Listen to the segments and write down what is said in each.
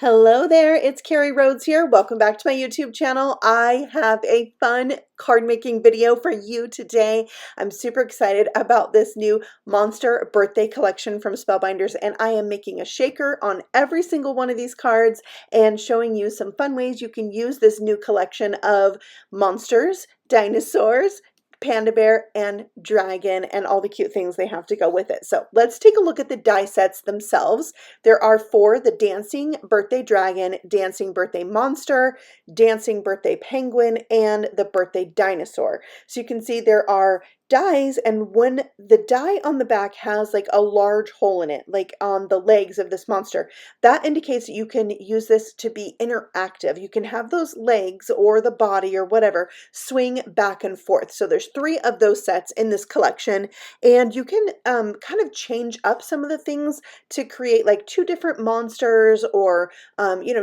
Hello there, it's Carrie Rhodes here. Welcome back to my YouTube channel. I have a fun card making video for you today. I'm super excited about this new monster birthday collection from Spellbinders, and I am making a shaker on every single one of these cards and showing you some fun ways you can use this new collection of monsters, dinosaurs, panda bear, and dragon, and all the cute things they have to go with it. So let's take a look at the die sets themselves. There are four: the Dancing Birthday Dragon, Dancing Birthday Monster, Dancing Birthday Penguin, and the Birthday Dinosaur. So you can see there are dies, and when the die on the back has like a large hole in it, like on the legs of this monster, that indicates that you can use this to be interactive. You can have those legs or the body or whatever swing back and forth. So there's three of those sets in this collection, and you can kind of change up some of the things to create like two different monsters, or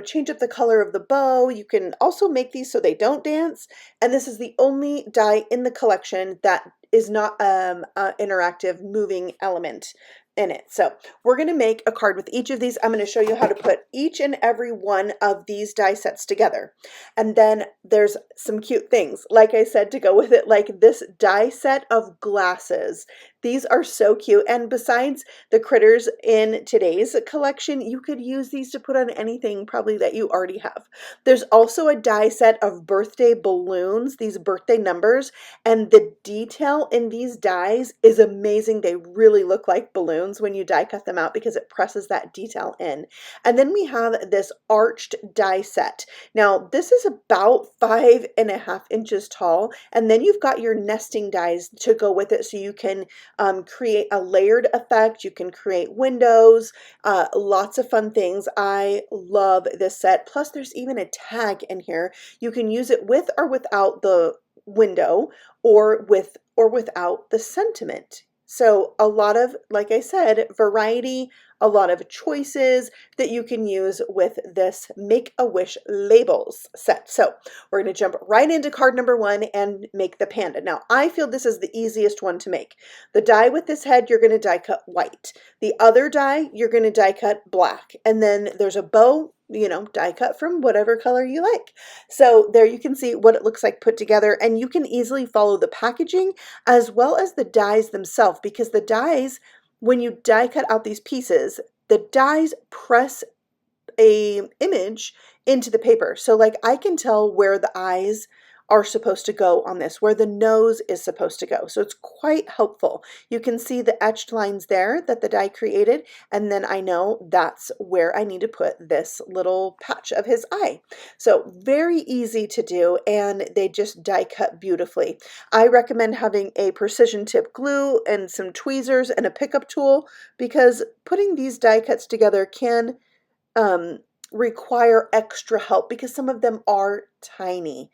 change up the color of the bow. You can also make these so they don't dance, and this is the only die in the collection that is not an interactive moving element in it. So we're going to make a card with each of these. I'm going to show you how to put each and every one of these die sets together. And then there's some cute things, like I said, to go with it, like this die set of glasses. These are so cute. And besides the critters in today's collection, you could use these to put on anything probably that you already have. There's also a die set of birthday balloons, these birthday numbers, and the detail in these dies is amazing. They really look like balloons when you die cut them out because it presses that detail in. And then we have this arched die set. Now this is about 5.5 inches tall, and then you've got your nesting dies to go with it, so you can create a layered effect. You can create windows, lots of fun things. I love this set. Plus there's even a tag in here. You can use it with or without the window, or with or without the sentiment. So a lot of, like I said, variety, a lot of choices that you can use with this Make-A-Wish labels set. So we're going to jump right into card number one and make the panda. Now I feel this is the easiest one to make. The die with this head, you're going to die cut white. The other die, you're going to die cut black. And then there's a bow, die cut from whatever color you like. So there you can see what it looks like put together, and you can easily follow the packaging as well as the dies themselves, because the dies, when you die cut out these pieces, the dies press a image into the paper. So like I can tell where the eyes are supposed to go on this, where the nose is supposed to go. So it's quite helpful. You can see the etched lines there that the die created, and then I know that's where I need to put this little patch of his eye. So very easy to do, and they just die cut beautifully. I recommend having a precision tip glue and some tweezers and a pickup tool, because putting these die cuts together can require extra help because some of them are tiny.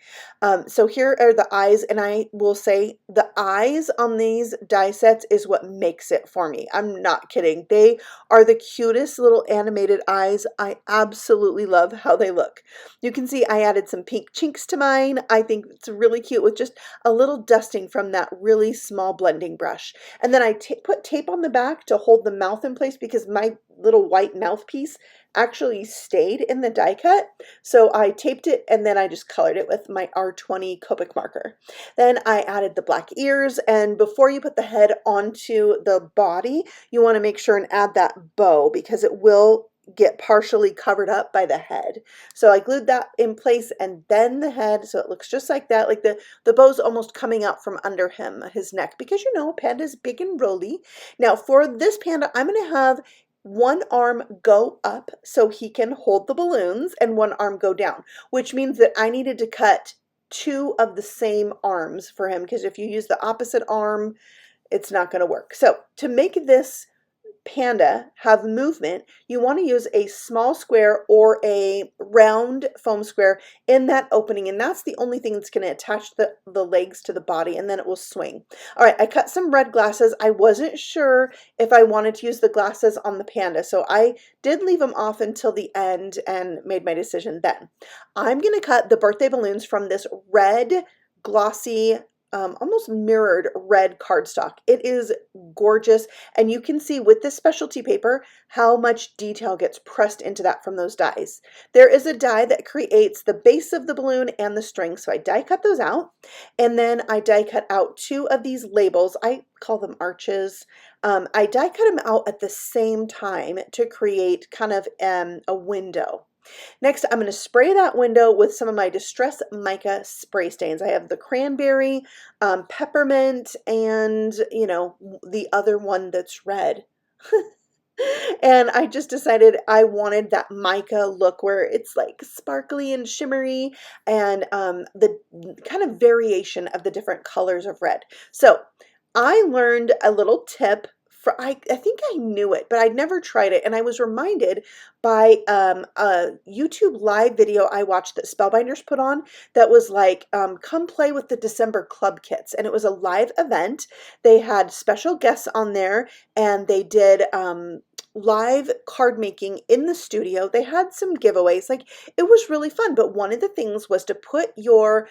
So here are the eyes, and I will say the eyes on these die sets is what makes it for me. I'm not kidding. They are the cutest little animated eyes. I absolutely love how they look. You can see I added some pink chinks to mine. I think it's really cute with just a little dusting from that really small blending brush. And then I put tape on the back to hold the mouth in place, because my little white mouthpiece actually stayed in the die cut. So I taped it, and then I just colored it with my R20 Copic marker. Then I added the black ears, and before you put the head onto the body, you want to make sure and add that bow, because it will get partially covered up by the head. So I glued that in place, and then the head, so it looks just like that, like the bow's almost coming out from under him, his neck, because Panda's big and rolly. Now for this panda, I'm going to have one arm go up so he can hold the balloons, and one arm go down, which means that I needed to cut two of the same arms for him, because if you use the opposite arm, it's not going to work. So to make this panda have movement, you want to use a small square or a round foam square in that opening, and that's the only thing that's going to attach the legs to the body, and then it will swing. All right, I cut some red glasses. I wasn't sure if I wanted to use the glasses on the panda, so I did leave them off until the end and made my decision then. I'm going to cut the birthday balloons from this red glossy almost mirrored red cardstock. It is gorgeous, and you can see with this specialty paper how much detail gets pressed into that from those dies. There is a die that creates the base of the balloon and the string, so I die cut those out, and then I die cut out 2 of these labels. I call them arches. I die cut them out at the same time to create kind of a window. Next, I'm going to spray that window with some of my Distress Mica spray stains. I have the cranberry, peppermint, and, you know, the other one that's red. And I just decided I wanted that mica look where it's like sparkly and shimmery, and the kind of variation of the different colors of red. So I learned a little tip. I think I knew it, but I'd never tried it. And I was reminded by a YouTube live video I watched that Spellbinders put on that was like, come play with the December club kits. And it was a live event. They had special guests on there, and they did live card making in the studio. They had some giveaways. Like, it was really fun. But one of the things was to put your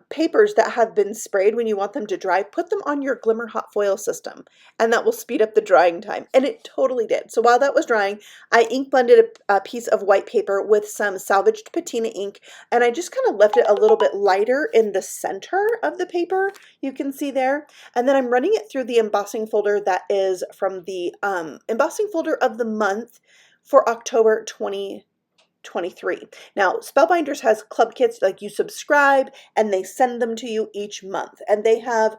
papers that have been sprayed, when you want them to dry, put them on your Glimmer hot foil system, and that will speed up the drying time. And it totally did. So while that was drying, I ink blended a piece of white paper with some salvaged patina ink, and I just kind of left it a little bit lighter in the center of the paper, you can see there. And then I'm running it through the embossing folder that is from the embossing folder of the month for October 2023. Now, Spellbinders has club kits, like you subscribe and they send them to you each month. And they have,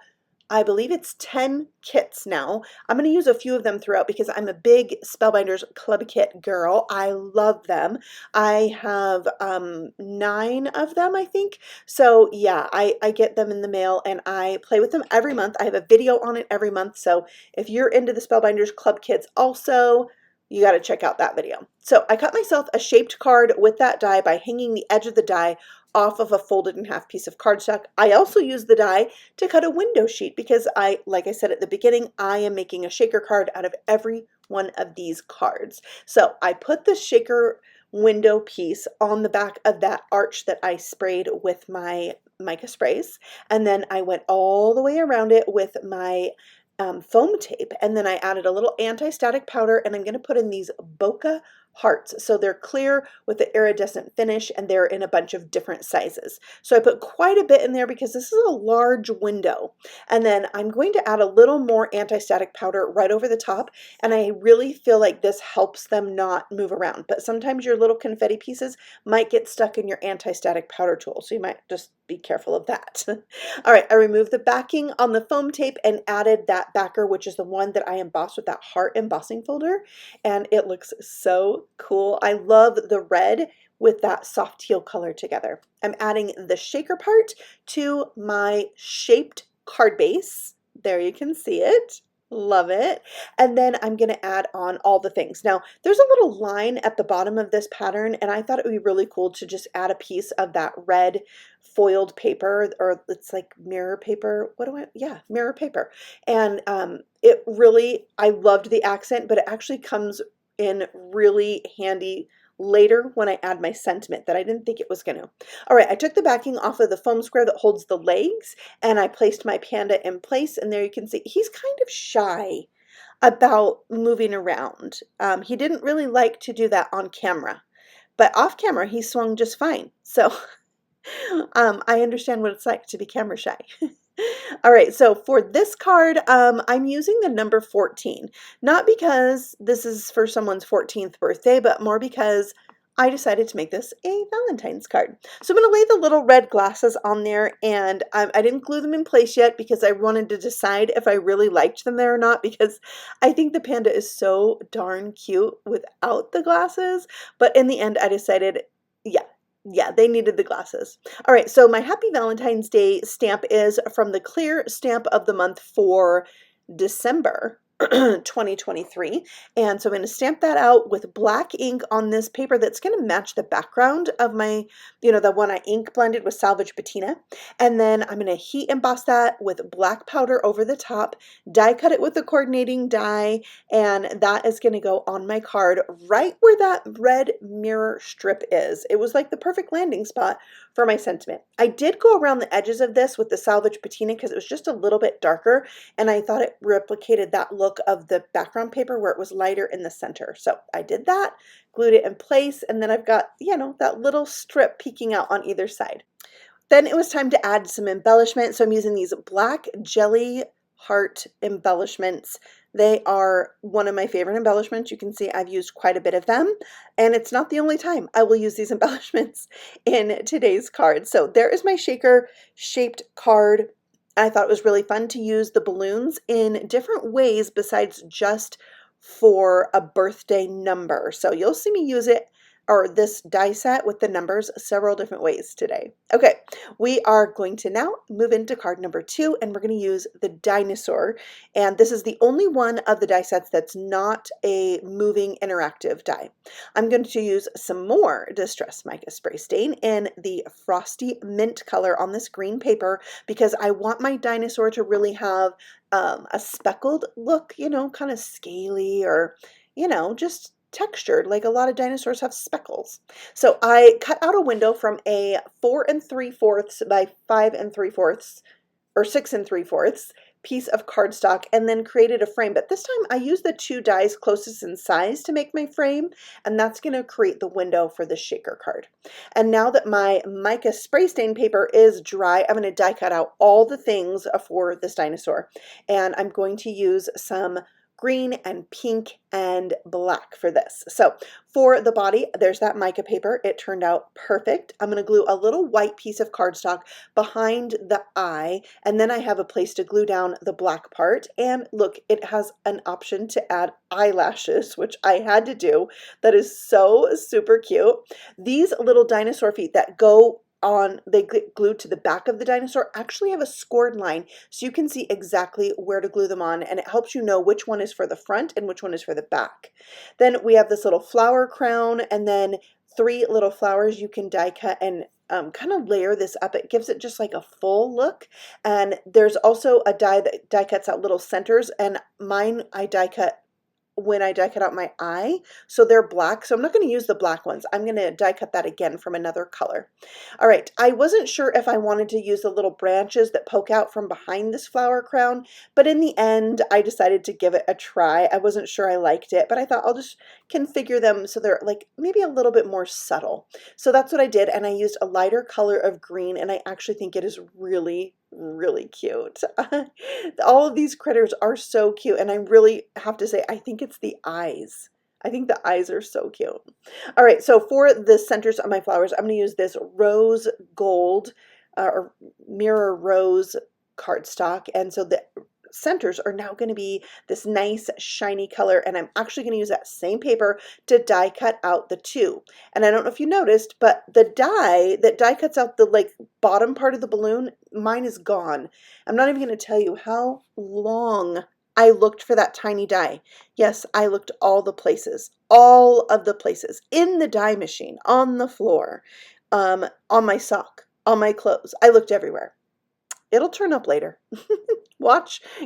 I believe it's 10 kits now. I'm going to use a few of them throughout because I'm a big Spellbinders club kit girl. I love them. I have 9 of them, I think. So yeah, I get them in the mail and I play with them every month. I have a video on it every month. So if you're into the Spellbinders club kits also, you got to check out that video. So I cut myself a shaped card with that die by hanging the edge of the die off of a folded in half piece of cardstock. I also use the die to cut a window sheet because like I said at the beginning, I am making a shaker card out of every one of these cards. So I put the shaker window piece on the back of that arch that I sprayed with my mica sprays. And then I went all the way around it with my foam tape, and then I added a little anti-static powder, and I'm going to put in these bokeh hearts. So they're clear with the iridescent finish, and they're in a bunch of different sizes. So I put quite a bit in there because this is a large window. And then I'm going to add a little more anti-static powder right over the top, and I really feel like this helps them not move around. But sometimes your little confetti pieces might get stuck in your anti-static powder tool, so you might just be careful of that. All right, I removed the backing on the foam tape and added that backer, which is the one that I embossed with that heart embossing folder, and it looks so cool. I love the red with that soft teal color together. I'm adding the shaker part to my shaped card base. There you can see it. Love it. And then I'm going to add on all the things. Now, there's a little line at the bottom of this pattern, and I thought it would be really cool to just add a piece of that red foiled paper, or it's like mirror paper. Mirror paper. And it really, I loved the accent, but it actually comes in really handy later when I add my sentiment that I didn't think it was going to. All right, I took the backing off of the foam square that holds the legs, and I placed my panda in place, and there you can see he's kind of shy about moving around. He didn't really like to do that on camera, but off camera he swung just fine. So I understand what it's like to be camera shy. All right, so for this card, I'm using the number 14, not because this is for someone's 14th birthday, but more because I decided to make this a Valentine's card. So I'm going to lay the little red glasses on there, and I didn't glue them in place yet because I wanted to decide if I really liked them there or not, because I think the panda is so darn cute without the glasses. But in the end, I decided, yeah, they needed the glasses. All right, so my Happy Valentine's Day stamp is from the clear stamp of the month for December 2023. And so I'm going to stamp that out with black ink on this paper that's going to match the background of my, the one I ink blended with salvage patina. And then I'm going to heat emboss that with black powder over the top, die cut it with the coordinating die, and that is going to go on my card right where that red mirror strip is. It was like the perfect landing spot for my sentiment. I did go around the edges of this with the salvage patina because it was just a little bit darker, and I thought it replicated that look of the background paper where it was lighter in the center. So I did that, glued it in place, and then I've got, you know, that little strip peeking out on either side. Then it was time to add some embellishment. So I'm using these black jelly heart embellishments. They are one of my favorite embellishments. You can see I've used quite a bit of them, and it's not the only time I will use these embellishments in today's card. So there is my shaker shaped card. I thought it was really fun to use the balloons in different ways besides just for a birthday number. So you'll see me use it, or this die set with the numbers, several different ways today. Okay, we are going to now move into card number 2, and we're going to use the Dinosaur. And this is the only one of the die sets that's not a moving interactive die. I'm going to use some more Distress Mica Spray Stain in the Frosty Mint color on this green paper because I want my Dinosaur to really have a speckled look, you know, kind of scaly, or, you know, just textured, like a lot of dinosaurs have speckles. So I cut out a window from a 4 3/4 by 5 3/4 or 6 3/4 piece of cardstock, and then created a frame. But this time I used the 2 dies closest in size to make my frame, and that's going to create the window for the shaker card. And now that my mica spray stain paper is dry, I'm going to die cut out all the things for this dinosaur, and I'm going to use some green and pink and black for this. So for the body, there's that mica paper. It turned out perfect. I'm going to glue a little white piece of cardstock behind the eye, and then I have a place to glue down the black part. And look, it has an option to add eyelashes, which I had to do. That is so super cute. These little dinosaur feet that go on, they get glued to the back of the dinosaur, actually have a scored line, so you can see exactly where to glue them on, and it helps you know which one is for the front and which one is for the back. Then we have this little flower crown, and then 3 little flowers you can die cut and kind of layer this up. It gives it just like a full look. And there's also a die that die cuts out little centers, and mine I die cut when I die cut out my eye, so they're black. So I'm not going to use the black ones. I'm going to die cut that again from another color. All right, I wasn't sure if I wanted to use the little branches that poke out from behind this flower crown, but in the end I decided to give it a try. I wasn't sure I liked it, but I thought I'll just configure them so they're like maybe a little bit more subtle. So that's what I did, and I used a lighter color of green, and I actually think it is really cute. All of these critters are so cute, and I really have to say I think it's the eyes. I think the eyes are so cute. All right, so for the centers of my flowers, I'm going to use this rose gold or mirror rose cardstock, and so the centers are now going to be this nice shiny color, and I'm actually going to use that same paper to die cut out the 2. And I don't know if you noticed, but the die that die cuts out the like bottom part of the balloon, mine is gone. I'm not even going to tell you how long I looked for that tiny die. Yes, I looked all the places, all of the places, in the die machine, on the floor, on my sock, on my clothes. I looked everywhere. It'll turn up later.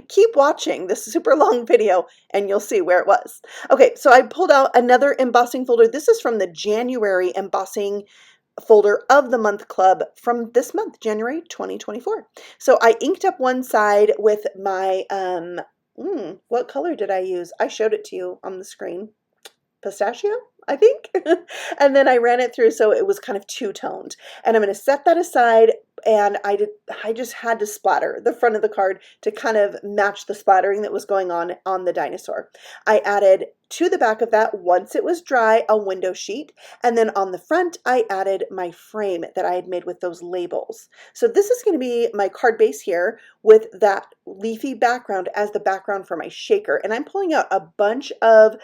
Keep watching this super long video and you'll see where it was. Okay, so I pulled out another embossing folder. This is from the January embossing folder of the month club from this month, January 2024. So I inked up one side with my, what color did I use? I showed it to you on the screen. Pistachio, I think. And then I ran it through so it was kind of two-toned. And I'm going to set that aside, and I just had to splatter the front of the card to kind of match the splattering that was going on the dinosaur. I added to the back of that, once it was dry, a window sheet, and then on the front I added my frame that I had made with those labels. So this is going to be my card base here with that leafy background as the background for my shaker, and I'm pulling out a bunch of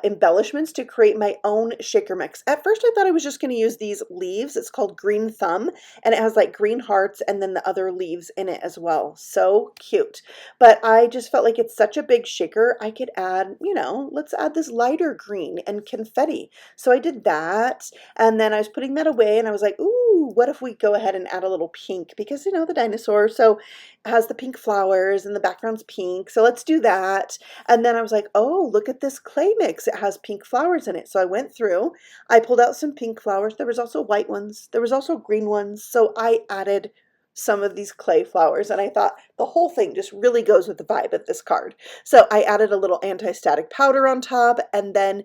embellishments to create my own shaker mix. At first I thought I was just going to use these leaves. It's called Green Thumb, and it has like green hearts and then the other leaves in it as well. So cute. But I just felt like it's such a big shaker, I could add, you know, let's add this lighter green and confetti. So I did that, and then I was putting that away and I was like, ooh, ooh, what if we go ahead and add a little pink? Because, you know, the dinosaur, so it has the pink flowers and the background's pink. So let's do that. And then I was like, oh, look at this clay mix. It has pink flowers in it. So I went through, I pulled out some pink flowers. There was also white ones. There was also green ones. So I added some of these clay flowers, and I thought the whole thing just really goes with the vibe of this card. So I added a little anti-static powder on top and then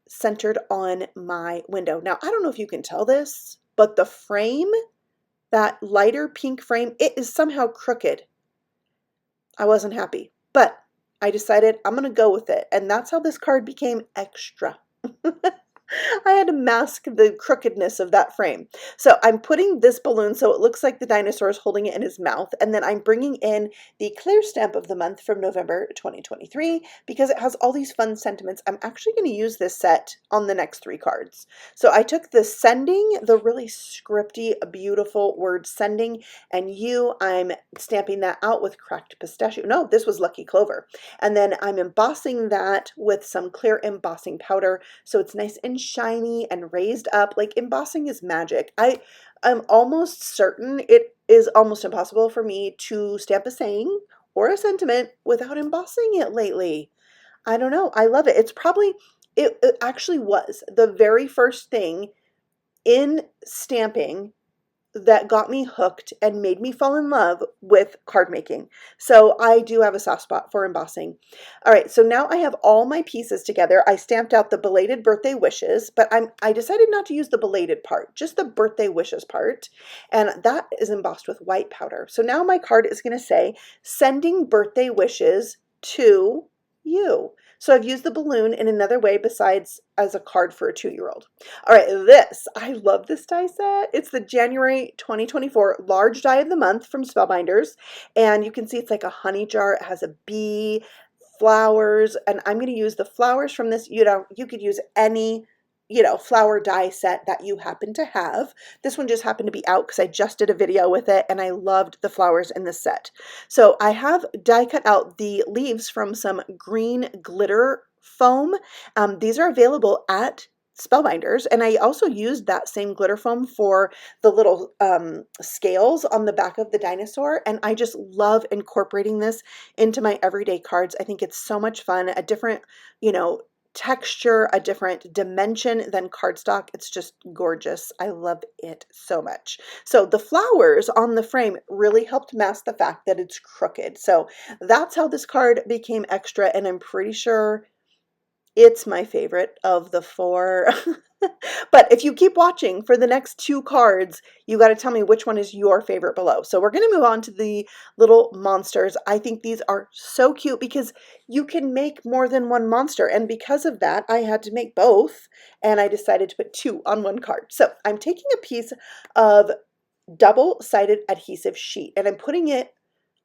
centered on my window. Now, I don't know if you can tell this, but the frame, that lighter pink frame, it is somehow crooked. I wasn't happy, but I decided I'm going to go with it. And that's how this card became extra. I had to mask the crookedness of that frame. So I'm putting this balloon so it looks like the dinosaur is holding it in his mouth. And then I'm bringing in the clear stamp of the month from November 2023 because it has all these fun sentiments. I'm actually going to use this set on the next 3 cards. So I took the sending, the really scripty, beautiful word sending, and you, I'm stamping that out with cracked pistachio. No, this was Lucky Clover. And then I'm embossing that with some clear embossing powder so it's nice and shiny and raised up. Like, embossing is magic. I'm almost certain it is almost impossible for me to stamp a saying or a sentiment without embossing it lately. I don't know. I love it. It's probably, it actually was the very first thing in stamping that got me hooked and made me fall in love with card making. So I do have a soft spot for embossing. All right, so now I have all my pieces together. I stamped out the belated birthday wishes, but I decided not to use the belated part, just the birthday wishes part, and that is embossed with white powder. So now my card is going to say, sending birthday wishes to you. So I've used the balloon in another way besides as a card for a 2-year-old. All right, I love this die set. It's the January 2024 large die of the month from Spellbinders. And you can see it's like a honey jar. It has a bee, flowers, and I'm going to use the flowers from this. You know, you could use any, you know, flower die set that you happen to have. This one just happened to be out because I just did a video with it and I loved the flowers in this set. So I have die cut out the leaves from some green glitter foam. These are available at Spellbinders, and I also used that same glitter foam for the little scales on the back of the dinosaur, and I just love incorporating this into my everyday cards. I think it's so much fun, a different, you know, texture, a different dimension than cardstock. It's just gorgeous. I love it so much. So the flowers on the frame really helped mask the fact that it's crooked. So that's how this card became extra, and I'm pretty sure it's my favorite of the 4. But if you keep watching for the next 2 cards, you got to tell me which one is your favorite below. So we're going to move on to the little monsters. I think these are so cute because you can make more than one monster. And because of that, I had to make both. And I decided to put 2 on 1 card. So I'm taking a piece of double-sided adhesive sheet and I'm putting it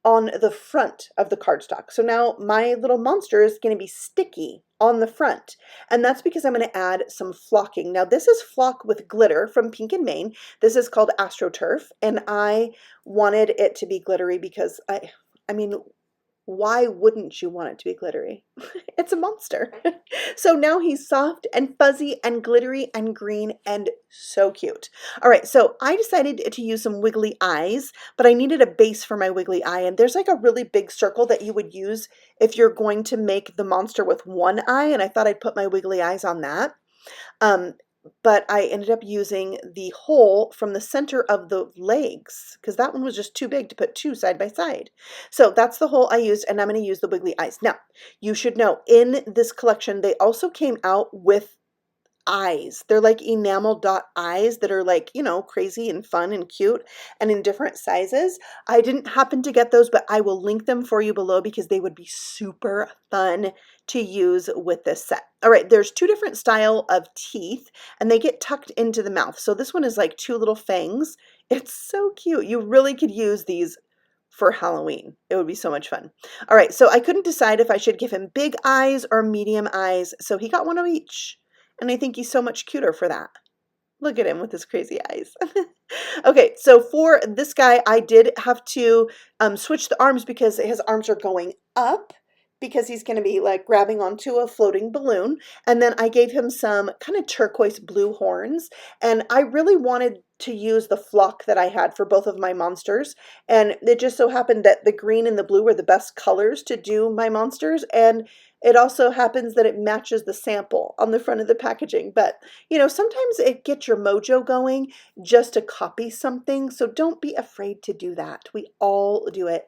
on the front of the cardstock. So now my little monster is going to be sticky on the front. And that's because I'm going to add some flocking. Now this is flock with glitter from Pink and Maine. This is called AstroTurf. And I wanted it to be glittery because I mean, why wouldn't you want it to be glittery? It's a monster. So now he's soft and fuzzy and glittery and green and so cute. All right, so I decided to use some wiggly eyes, but I needed a base for my wiggly eye. And there's like a really big circle that you would use if you're going to make the monster with one eye. And I thought I'd put my wiggly eyes on that. But I ended up using the hole from the center of the legs because that one was just too big to put 2 side by side. So that's the hole I used, and I'm going to use the wiggly eyes. Now, you should know in this collection, they also came out with eyes. They're like enamel dot eyes that are like, you know, crazy and fun and cute and in different sizes. I didn't happen to get those, but I will link them for you below because they would be super fun to use with this set. All right, there's 2 different style of teeth and they get tucked into the mouth. So this one is like 2 little fangs. It's so cute. You really could use these for Halloween. It would be so much fun. All right, so I couldn't decide if I should give him big eyes or medium eyes. So he got one of each. And I think he's so much cuter for that. Look at him with his crazy eyes. Okay, so for this guy, I did have to switch the arms because his arms are going up because he's going to be like grabbing onto a floating balloon. And then I gave him some kind of turquoise blue horns. And I really wanted to use the flock that I had for both of my monsters, and it just so happened that the green and the blue were the best colors to do my monsters, and it also happens that it matches the sample on the front of the packaging. But you know, sometimes it gets your mojo going just to copy something, so don't be afraid to do that. We all do it.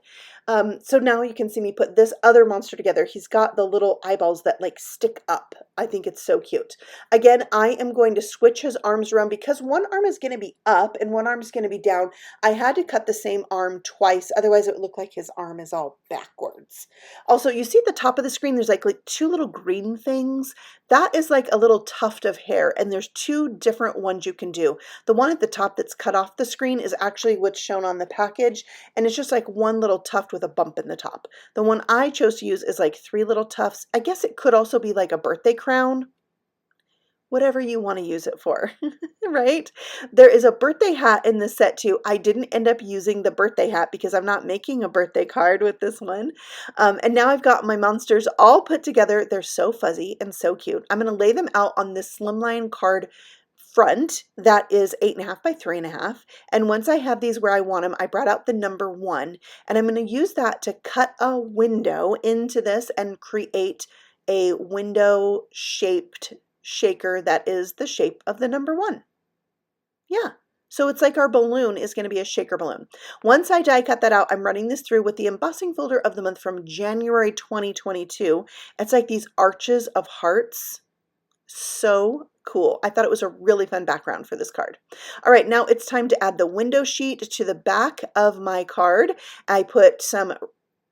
So now you can see me put this other monster together. He's got the little eyeballs that like stick up. I think it's so cute. Again, I am going to switch his arms around because one arm is going to be up and one arm is going to be down. I had to cut the same arm twice, otherwise it would look like his arm is all backwards. Also, you see at the top of the screen, there's like two little green things. That is like a little tuft of hair, and there's two different ones you can do. The one at the top that's cut off the screen is actually what's shown on the package, and it's just like one little tuft with a bump in the top. The one I chose to use is like three little tufts. I guess it could also be like a birthday crown. Whatever you want to use it for, right? There is a birthday hat in this set too. I didn't end up using the birthday hat because I'm not making a birthday card with this one. And now I've got my monsters all put together. They're so fuzzy and so cute. I'm going to lay them out on this slimline card front that is 8.5 by 3.5. And once I have these where I want them, I brought out the number 1, and I'm going to use that to cut a window into this and create a window shaped shaker that is the shape of the number 1. Yeah. So it's like our balloon is going to be a shaker balloon. Once I die cut that out, I'm running this through with the embossing folder of the month from January 2022. It's like these arches of hearts. So cool. I thought it was a really fun background for this card. All right, now it's time to add the window sheet to the back of my card. I put some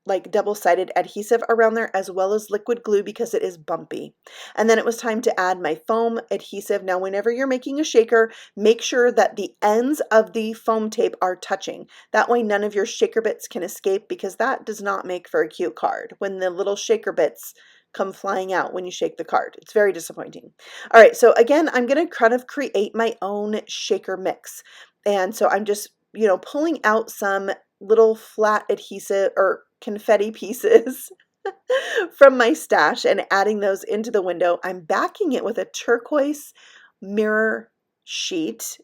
like double-sided adhesive around there as well as liquid glue because it is bumpy. And then it was time to add my foam adhesive. Now, whenever you're making a shaker, make sure that the ends of the foam tape are touching. That way none of your shaker bits can escape, because that does not make for a cute card when the little shaker bits come flying out when you shake the card. It's very disappointing. All right, so again, I'm going to kind of create my own shaker mix. And so I'm just, you know, pulling out some little flat adhesive or confetti pieces from my stash and adding those into the window. I'm backing it with a turquoise mirror sheet.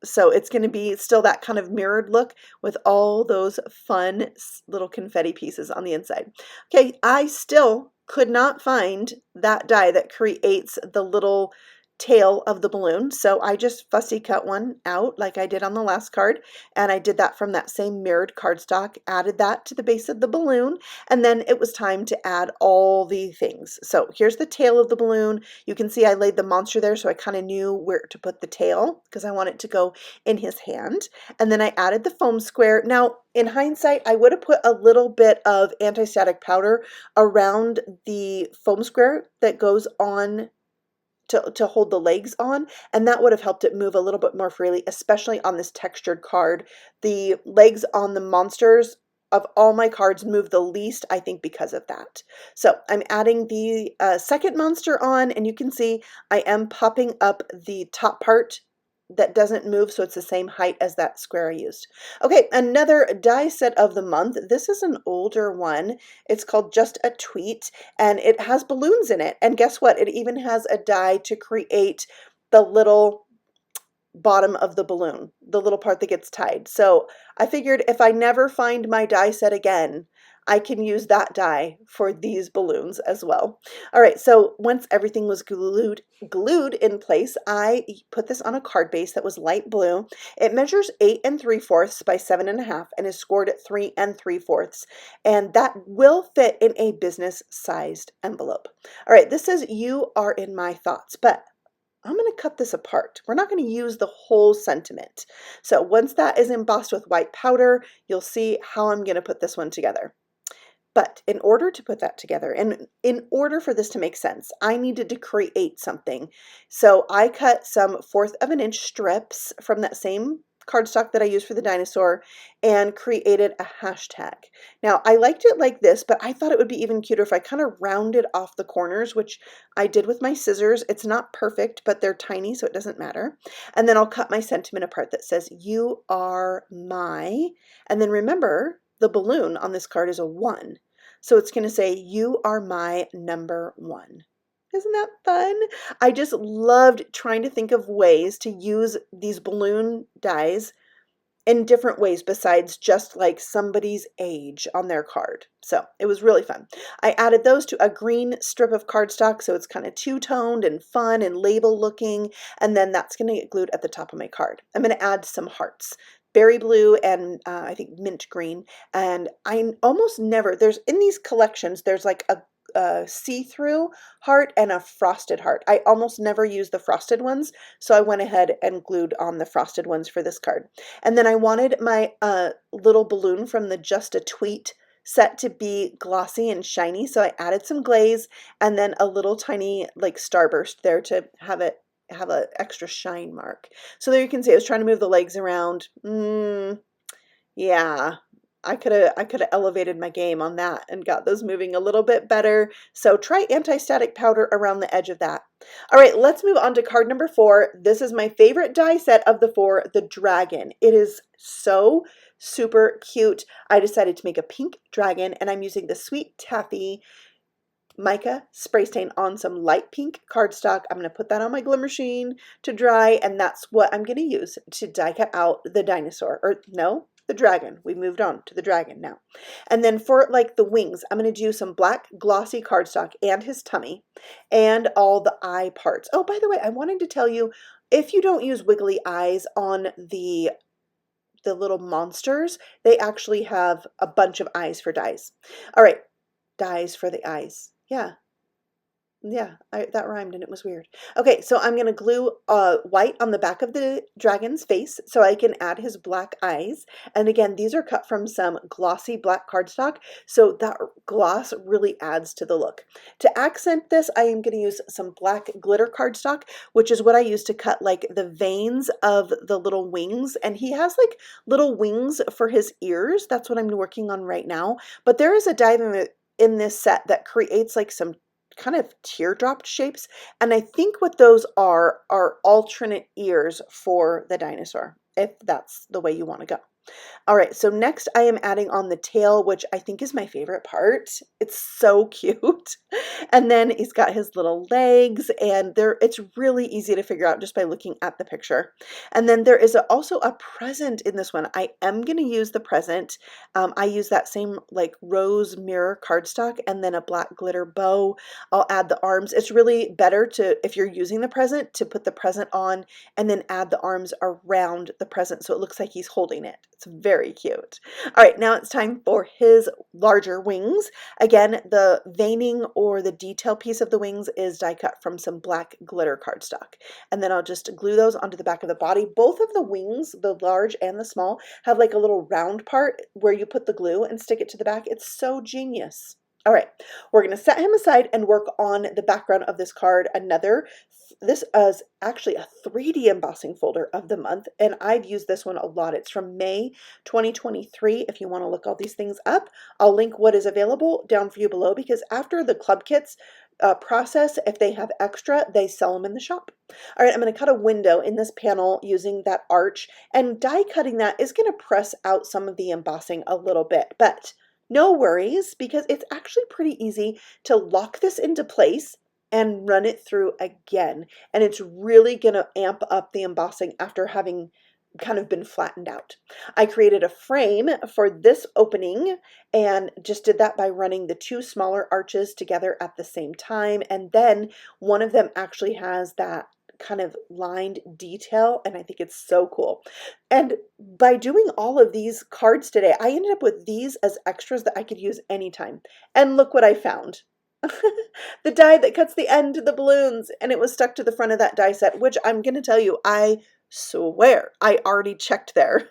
So it's going to be still that kind of mirrored look with all those fun little confetti pieces on the inside. Okay, I still could not find that die that creates the little tail of the balloon, so I just fussy cut one out like I did on the last card, and I did that from that same mirrored cardstock, added that to the base of the balloon, and then it was time to add all the things. So here's the tail of the balloon. You can see I laid the monster there, so I kind of knew where to put the tail because I want it to go in his hand. And then I added the foam square. Now, in hindsight, I would have put a little bit of anti-static powder around the foam square that goes on to hold the legs on, and that would have helped it move a little bit more freely, especially on this textured card. The legs on the monsters of all my cards move the least, I think, because of that. So I'm adding the second monster on, and you can see I am popping up the top part that doesn't move, so it's the same height as that square I used. Okay, another die set of the month. This is an older one. It's called Just a Tweet, and it has balloons in it. And guess what? It even has a die to create the little bottom of the balloon, the little part that gets tied. So I figured if I never find my die set again, I can use that die for these balloons as well. All right, so once everything was glued in place, I put this on a card base that was light blue. It measures 8 3/4 by 7.5 and is scored at 3 3/4, and that will fit in a business-sized envelope. All right, this says "You are in my thoughts," but I'm going to cut this apart. We're not going to use the whole sentiment. So once that is embossed with white powder, you'll see how I'm going to put this one together. But in order to put that together, and in order for this to make sense, I needed to create something. So I cut some 1/4 of an inch strips from that same cardstock that I used for the dinosaur and created a hashtag. Now, I liked it like this, but I thought it would be even cuter if I kind of rounded off the corners, which I did with my scissors. It's not perfect, but they're tiny, so it doesn't matter. And then I'll cut my sentiment apart that says, "You are my," and then remember, the balloon on this card is a 1. So it's going to say, "You are my number 1." Isn't that fun? I just loved trying to think of ways to use these balloon dies in different ways besides just like somebody's age on their card. So it was really fun. I added those to a green strip of cardstock, so it's kind of two-toned and fun and label looking, and then that's going to get glued at the top of my card. I'm going to add some hearts. Berry blue and I think mint green, and I almost never, there's in these collections, there's like a see-through heart and a frosted heart. I almost never use the frosted ones, so I went ahead and glued on the frosted ones for this card. And then I wanted my little balloon from the Just a Tweet set to be glossy and shiny, so I added some glaze and then a little tiny like starburst there to have it have an extra shine mark. So there you can see I was trying to move the legs around. Yeah, I could have elevated my game on that and got those moving a little bit better. So try anti-static powder around the edge of that. All right, let's move on to card number 4. This is my favorite die set of the 4, the dragon. It is so super cute. I decided to make a pink dragon, and I'm using the Sweet Taffy mica spray stain on some light pink cardstock. I'm going to put that on my Glimmer machine to dry, and that's what I'm going to use to die cut out the dinosaur, or no, the dragon. We moved on to the dragon now. And then for like the wings, I'm going to do some black glossy cardstock and his tummy and all the eye parts. Oh, by the way, I wanted to tell you, if you don't use wiggly eyes on the little monsters, they actually have a bunch of eyes for dies. All right, dies for the eyes. Yeah, that rhymed and it was weird. Okay, so I'm going to glue white on the back of the dragon's face so I can add his black eyes. And again, these are cut from some glossy black cardstock, so that gloss really adds to the look. To accent this, I am going to use some black glitter cardstock, which is what I use to cut like the veins of the little wings. And he has like little wings for his ears. That's what I'm working on right now. But there is a die in this set that creates like some kind of teardrop shapes, and I think what those are alternate ears for the dinosaur, if that's the way you want to go. All right, so next I am adding on the tail, which I think is my favorite part. It's so cute. And then he's got his little legs, and it's really easy to figure out just by looking at the picture. And then there is also a present in this one. I am going to use the present. I use that same like rose mirror cardstock and then a black glitter bow. I'll add the arms. It's really better to, if you're using the present, to put the present on and then add the arms around the present so it looks like he's holding it. It's very cute. All right, now it's time for his larger wings. Again, the veining or the detail piece of the wings is die cut from some black glitter cardstock. And then I'll just glue those onto the back of the body. Both of the wings, the large and the small, have like a little round part where you put the glue and stick it to the back. It's so genius. All right, we're going to set him aside and work on the background of this card. This is actually a 3D embossing folder of the month, and I've used this one a lot. It's from May 2023. If you want to look all these things up, I'll link what is available down for you below, because after the club kits process, if they have extra, they sell them in the shop. All right, I'm going to cut a window in this panel using that arch, and die cutting that is going to press out some of the embossing a little bit, but no worries, because it's actually pretty easy to lock this into place and run it through again. And it's really going to amp up the embossing after having kind of been flattened out. I created a frame for this opening and just did that by running the 2 smaller arches together at the same time. And then one of them actually has that kind of lined detail, and I think it's so cool. And by doing all of these cards today, I ended up with these as extras that I could use anytime. And look what I found. The die that cuts the end to the balloons, and it was stuck to the front of that die set, which I'm going to tell you, I swear I already checked there.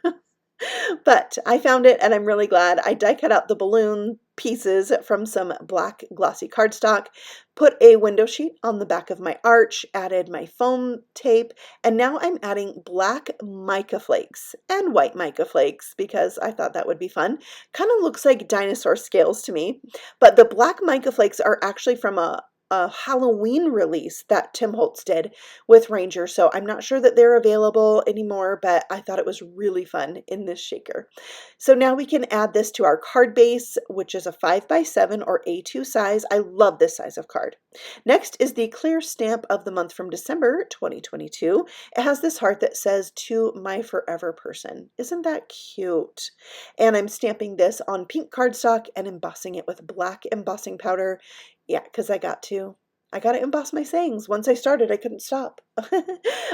But I found it, and I'm really glad. I die cut out the balloon pieces from some black glossy cardstock, put a window sheet on the back of my arch, added my foam tape, and now I'm adding black mica flakes and white mica flakes because I thought that would be fun. Kind of looks like dinosaur scales to me, but the black mica flakes are actually from a a Halloween release that Tim Holtz did with Ranger, so I'm not sure that they're available anymore, but I thought it was really fun in this shaker. So now we can add this to our card base, which is a 5x7 or A2 size. I love this size of card. Next is the clear stamp of the month from December 2022. It has this heart that says, "To my forever person." Isn't that cute? And I'm stamping this on pink cardstock and embossing it with black embossing powder. Yeah, because I got to emboss my sayings. Once I started, I couldn't stop.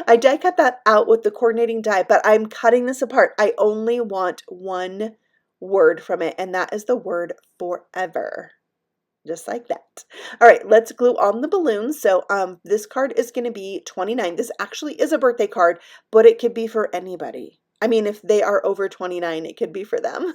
I die cut that out with the coordinating die, but I'm cutting this apart. I only want one word from it, and that is the word forever. Just like that. All right, let's glue on the balloons. So this card is going to be 29. This actually is a birthday card, but it could be for anybody. I mean, if they are over 29, it could be for them.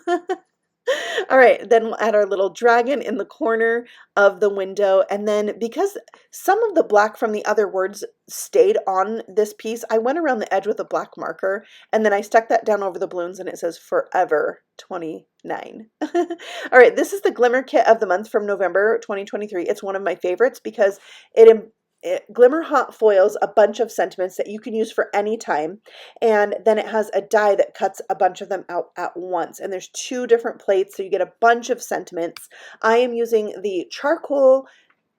All right, then we'll add our little dragon in the corner of the window. And then because some of the black from the other words stayed on this piece, I went around the edge with a black marker and then I stuck that down over the balloons and it says Forever 29. All right, this is the Glimmer kit of the month from November 2023. It's one of my favorites because Glimmer hot foils a bunch of sentiments that you can use for any time, and then it has a die that cuts a bunch of them out at once, and there's 2 different plates, so you get a bunch of sentiments. I am using the charcoal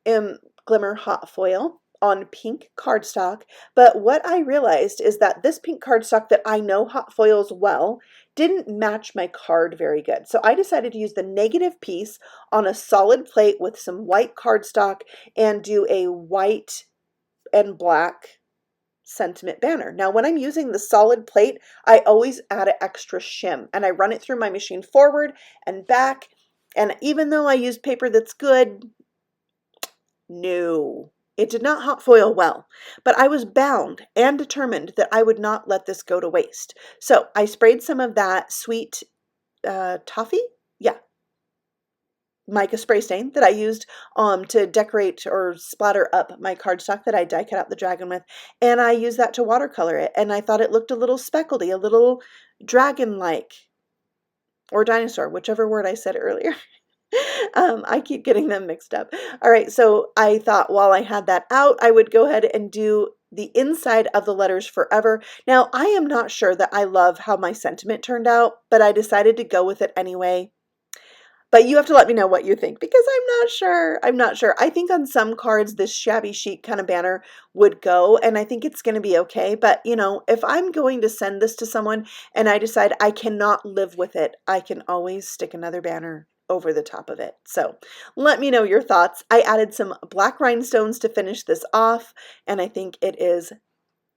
Glimmer hot foil on pink cardstock, but what I realized is that this pink cardstock that I know hot foils well didn't match my card very good. So I decided to use the negative piece on a solid plate with some white cardstock and do a white and black sentiment banner. Now, when I'm using the solid plate, I always add an extra shim and I run it through my machine forward and back. And even though I use paper that's good, no, it did not hot foil well, but I was bound and determined that I would not let this go to waste. So I sprayed some of that sweet toffee, yeah, mica spray stain that I used to decorate or splatter up my cardstock that I die cut out the dragon with, and I used that to watercolor it, and I thought it looked a little speckledy, a little dragon-like, or dinosaur, whichever word I said earlier. I keep getting them mixed up. All right, so I thought while I had that out, I would go ahead and do the inside of the letters forever. Now, I am not sure that I love how my sentiment turned out, but I decided to go with it anyway. But you have to let me know what you think because I'm not sure. I'm not sure. I think on some cards, this shabby chic kind of banner would go, and I think it's going to be okay. But, you know, if I'm going to send this to someone and I decide I cannot live with it, I can always stick another banner over the top of it. So let me know your thoughts. I added some black rhinestones to finish this off, and I think it is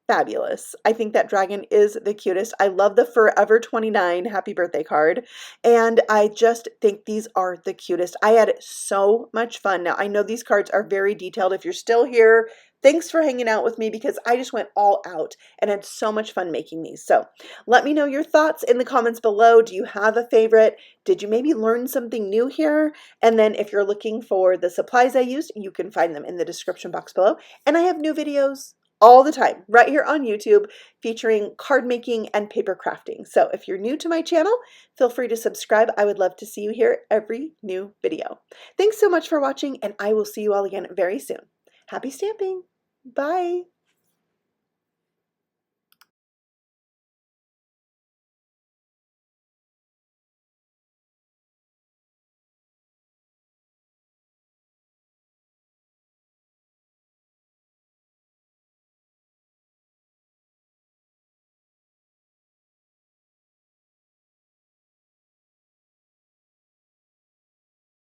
fabulous. I think that dragon is the cutest. I love the Forever 29 happy birthday card, and I just think these are the cutest. I had so much fun. Now, I know these cards are very detailed. If you're still here, thanks for hanging out with me because I just went all out and had so much fun making these. So let me know your thoughts in the comments below. Do you have a favorite? Did you maybe learn something new here? And then if you're looking for the supplies I used, you can find them in the description box below. And I have new videos all the time right here on YouTube featuring card making and paper crafting. So if you're new to my channel, feel free to subscribe. I would love to see you here every new video. Thanks so much for watching, and I will see you all again very soon. Happy stamping! Bye!